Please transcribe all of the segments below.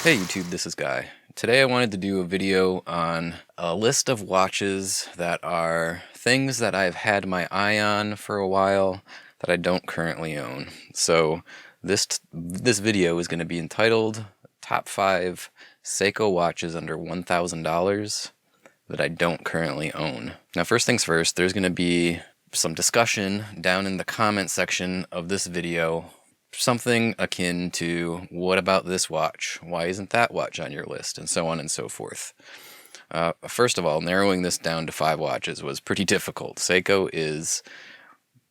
Hey YouTube, this is Guy. Today I wanted to do a video on a list of watches that are things that I've had my eye on for a while that I don't currently own. So this video is going to be entitled Top 5 Seiko Watches Under $1,000 that I don't currently own. Now first things first, there's going to be some discussion down in the comment section of this video. Something akin to, what about this watch? Why isn't that watch on your list? And so on and so forth. First of all, narrowing this down to 5 watches was pretty difficult. Seiko is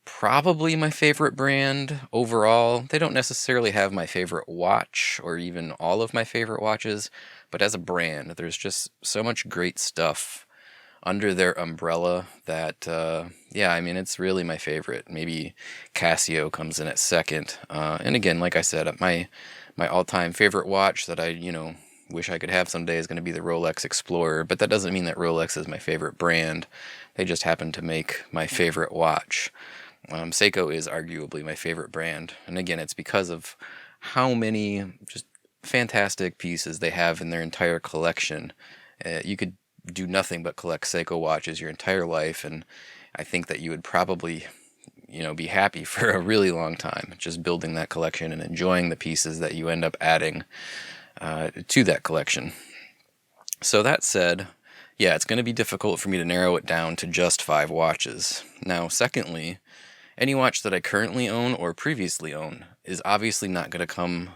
probably my favorite brand overall. They don't necessarily have my favorite watch or even all of my favorite watches, but as a brand, there's just so much great stuff under their umbrella that, yeah, I mean, it's really my favorite. Maybe Casio comes in at second. And again, like I said, my all-time favorite watch that I, wish I could have someday is going to be the Rolex Explorer, but that doesn't mean that Rolex is my favorite brand. They just happen to make my favorite watch. Seiko is arguably my favorite brand. And again, it's because of how many just fantastic pieces they have in their entire collection. You could do nothing but collect Seiko watches your entire life, and I think that you would probably, be happy for a really long time just building that collection and enjoying the pieces that you end up adding to that collection. So that said, yeah, it's going to be difficult for me to narrow it down to just 5 watches. Now, secondly, any watch that I currently own or previously own is obviously not going to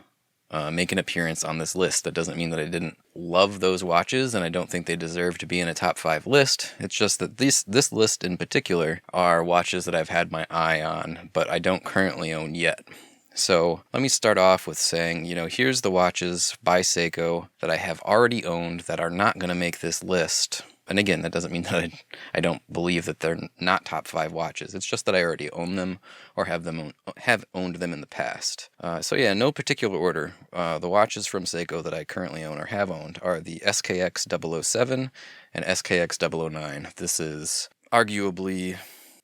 make an appearance on this list. That doesn't mean that I didn't love those watches and I don't think they deserve to be in a top 5 list. It's just that this list in particular are watches that I've had my eye on, but I don't currently own yet. So let me start off with saying, here's the watches by Seiko that I have already owned that are not going to make this list. And again, that doesn't mean that I don't believe that they're not top 5 watches. It's just that I already own them or have owned them in the past. So yeah, no particular order. The watches from Seiko that I currently own or have owned are the SKX007 and SKX009. This is arguably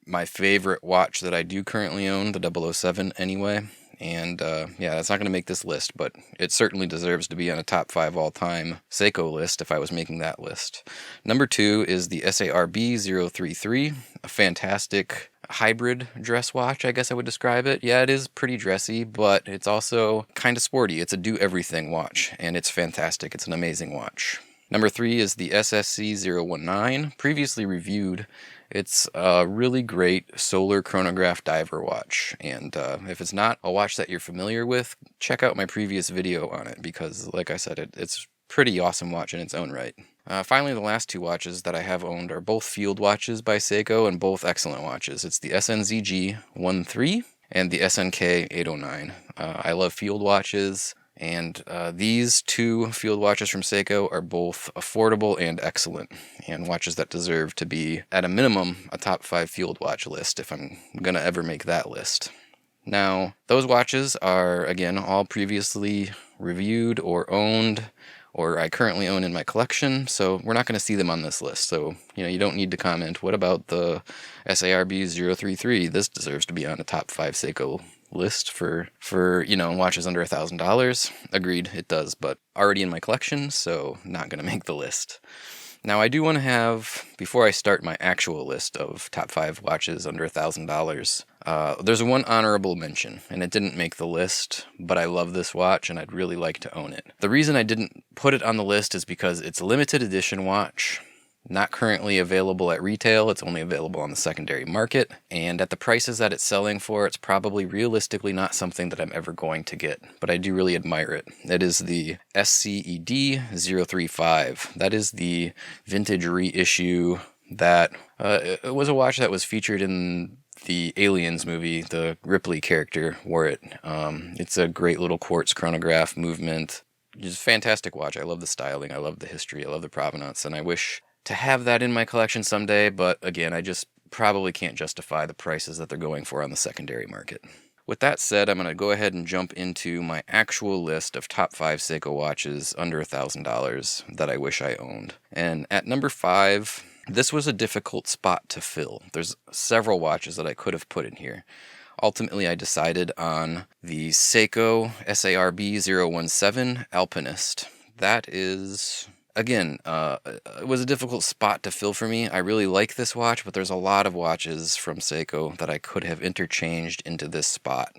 my favorite watch that I do currently own, the 007 anyway. And yeah, that's not going to make this list, but it certainly deserves to be on a top 5 all-time Seiko list if I was making that list. Number 2 is the SARB033, a fantastic hybrid dress watch, I guess I would describe it. Yeah, it is pretty dressy, but it's also kind of sporty. It's a do-everything watch, and it's fantastic. It's an amazing watch. Number 3 is the SSC019, previously reviewed. It's a really great solar chronograph diver watch, and if it's not a watch that you're familiar with, check out my previous video on it, because like I said, it's a pretty awesome watch in its own right. Finally, the last 2 watches that I have owned are both field watches by Seiko and both excellent watches. It's the SNZG13 and the SNK809. I love field watches. And these 2 field watches from Seiko are both affordable and excellent, and watches that deserve to be, at a minimum, a top 5 field watch list if I'm going to ever make that list. Now, those watches are, again, all previously reviewed or owned, or I currently own in my collection, so we're not going to see them on this list. So, you don't need to comment, what about the SARB033? This deserves to be on the top 5 Seiko list for watches under $1,000. Agreed, it does, but already in my collection, so not going to make the list. Now, I do want to have, before I start my actual list of top 5 watches under $1,000, there's one honorable mention, and it didn't make the list, but I love this watch and I'd really like to own it. The reason I didn't put it on the list is because it's a limited edition watch. Not currently available at retail, it's only available on the secondary market, and at the prices that it's selling for, it's probably realistically not something that I'm ever going to get, but I do really admire it. It is the SCED035. That is the vintage reissue that, it was a watch that was featured in the Aliens movie. The Ripley character wore it. It's a great little quartz chronograph movement. Just a fantastic watch. I love the styling, I love the history, I love the provenance, and I wish to have that in my collection someday, but again, I just probably can't justify the prices that they're going for on the secondary market. With that said, I'm going to go ahead and jump into my actual list of top 5 Seiko watches under $1,000 that I wish I owned. And at number 5, this was a difficult spot to fill. There's several watches that I could have put in here. Ultimately, I decided on the Seiko SARB017 Alpinist. that is, again, it was a difficult spot to fill for me. I really like this watch, but there's a lot of watches from Seiko that I could have interchanged into this spot.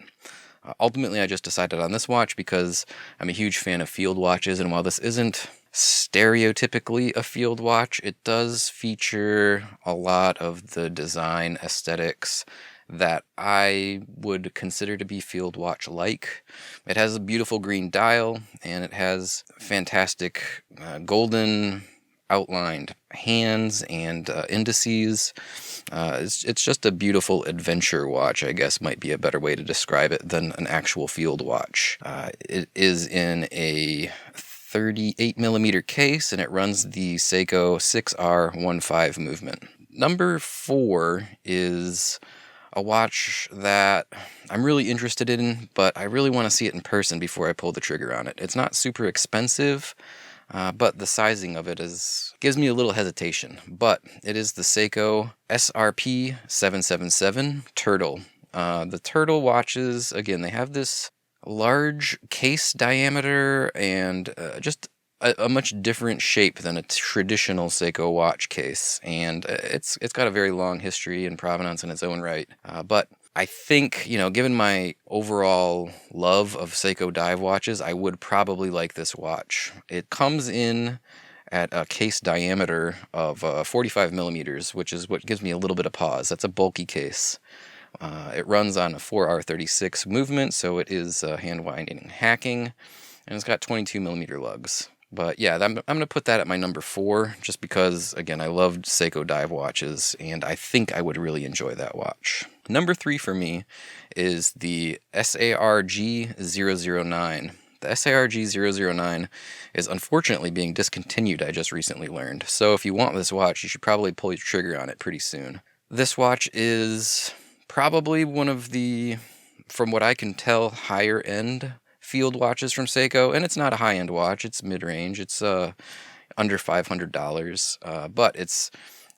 Ultimately, I just decided on this watch because I'm a huge fan of field watches, and while this isn't stereotypically a field watch, it does feature a lot of the design aesthetics that I would consider to be field watch-like. It has a beautiful green dial, and it has fantastic golden outlined hands and indices. It's just a beautiful adventure watch, I guess might be a better way to describe it than an actual field watch. It is in a 38mm case, and it runs the Seiko SARG009 movement. Number 4 is a watch that I'm really interested in, but I really want to see it in person before I pull the trigger on it. It's not super expensive, but the sizing of it gives me a little hesitation. But it is the Seiko SRP777 Turtle. The Turtle watches, again, they have this large case diameter and just a much different shape than a traditional Seiko watch case, and it's got a very long history and provenance in its own right. But I think, given my overall love of Seiko dive watches, I would probably like this watch. It comes in at a case diameter of 45 millimeters, which is what gives me a little bit of pause. That's a bulky case. It runs on a 4R36 movement, so it is hand winding and hacking, and it's got 22 millimeter lugs. But yeah, I'm going to put that at my number 4, just because, again, I loved Seiko dive watches, and I think I would really enjoy that watch. Number 3 for me is the SARG009. The SARG009 is unfortunately being discontinued, I just recently learned. So if you want this watch, you should probably pull your trigger on it pretty soon. This watch is probably one of the, from what I can tell, higher end field watches from Seiko, and it's not a high-end watch, it's mid-range, it's under $500, but it's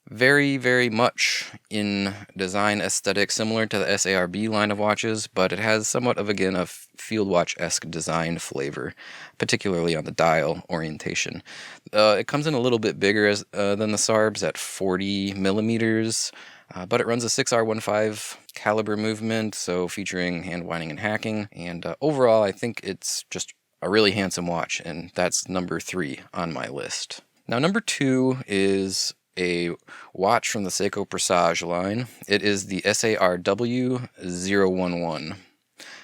very, very much in design aesthetic similar to the SARB line of watches, but it has somewhat of, again, a field watch-esque design flavor, particularly on the dial orientation. It comes in a little bit bigger than the SARBs at 40 millimeters, but it runs a 6R15 caliber movement, so featuring hand winding and hacking, and overall I think it's just a really handsome watch, and that's number 3 on my list. Now number 2 is a watch from the Seiko Presage line. It is the SARW011.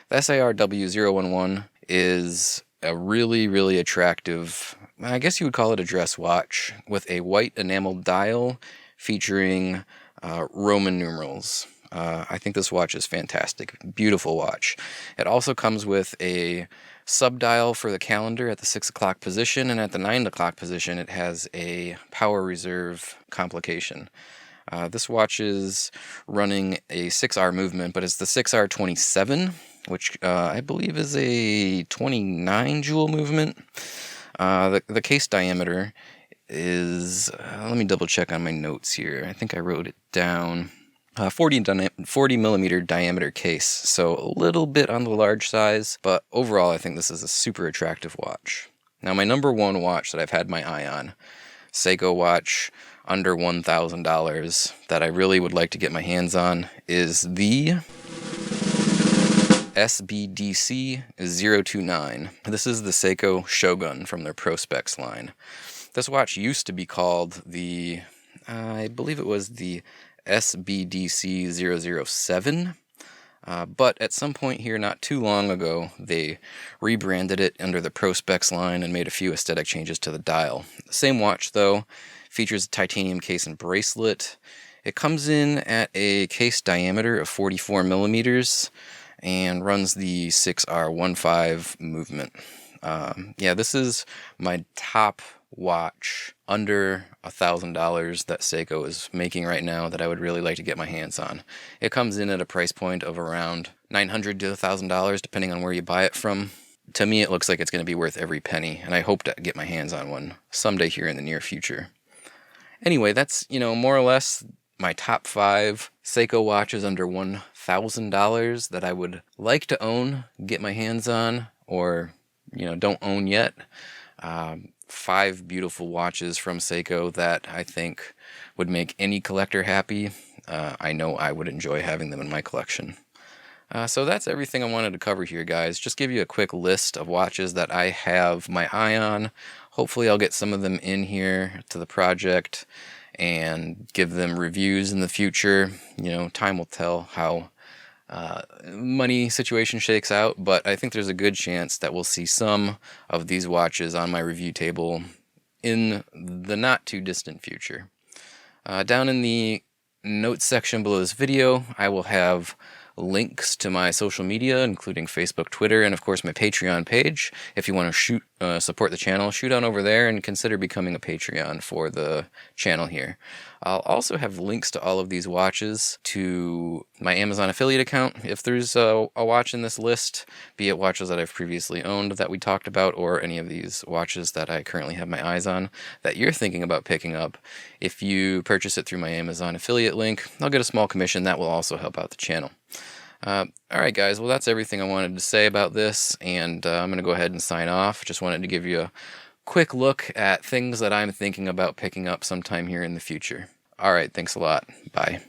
The SARW011 is a really, really attractive, I guess you would call it a dress watch, with a white enameled dial featuring Roman numerals. I think this watch is fantastic. Beautiful watch. It also comes with a sub-dial for the calendar at the 6 o'clock position, and at the 9 o'clock position it has a power reserve complication. This watch is running a 6R movement, but it's the 6R27, which I believe is a 29 jewel movement. The case diameter is, let me double check on my notes here. I think I wrote it down. 40 millimeter diameter case, so a little bit on the large size, but overall I think this is a super attractive watch. Now my number 1 watch that I've had my eye on, Seiko watch under $1,000 that I really would like to get my hands on, is the SBDC029. This is the Seiko Shogun from their Prospex line. This watch used to be called the, I believe it was the SBDC007, but at some point here not too long ago they rebranded it under the Prospex line and made a few aesthetic changes to the dial. The same watch though features a titanium case and bracelet. It comes in at a case diameter of 44 millimeters and runs the 6R15 movement. Yeah, this is my top watch under $1,000 that Seiko is making right now that I would really like to get my hands on. It comes in at a price point of around $900 to $1,000 depending on where you buy it from. To me it looks like it's going to be worth every penny, and I hope to get my hands on one someday here in the near future. Anyway, that's, more or less my top 5 Seiko watches under $1,000 that I would like to own, get my hands on, or don't own yet. 5 beautiful watches from Seiko that I think would make any collector happy. I know I would enjoy having them in my collection. So that's everything I wanted to cover here, guys. Just give you a quick list of watches that I have my eye on. Hopefully I'll get some of them in here to the project and give them reviews in the future. You know, time will tell how money situation shakes out, but I think there's a good chance that we'll see some of these watches on my review table in the not too distant future. Down in the notes section below this video, I will have links to my social media, including Facebook, Twitter, and of course my Patreon page. If you want to support the channel, shoot on over there and consider becoming a Patreon for the channel here. I'll also have links to all of these watches to my Amazon affiliate account. If there's a watch in this list, be it watches that I've previously owned that we talked about, or any of these watches that I currently have my eyes on that you're thinking about picking up, if you purchase it through my Amazon affiliate link, I'll get a small commission. That will also help out the channel. Alright guys, well that's everything I wanted to say about this, and I'm going to go ahead and sign off. Just wanted to give you a quick look at things that I'm thinking about picking up sometime here in the future. Alright, thanks a lot. Bye.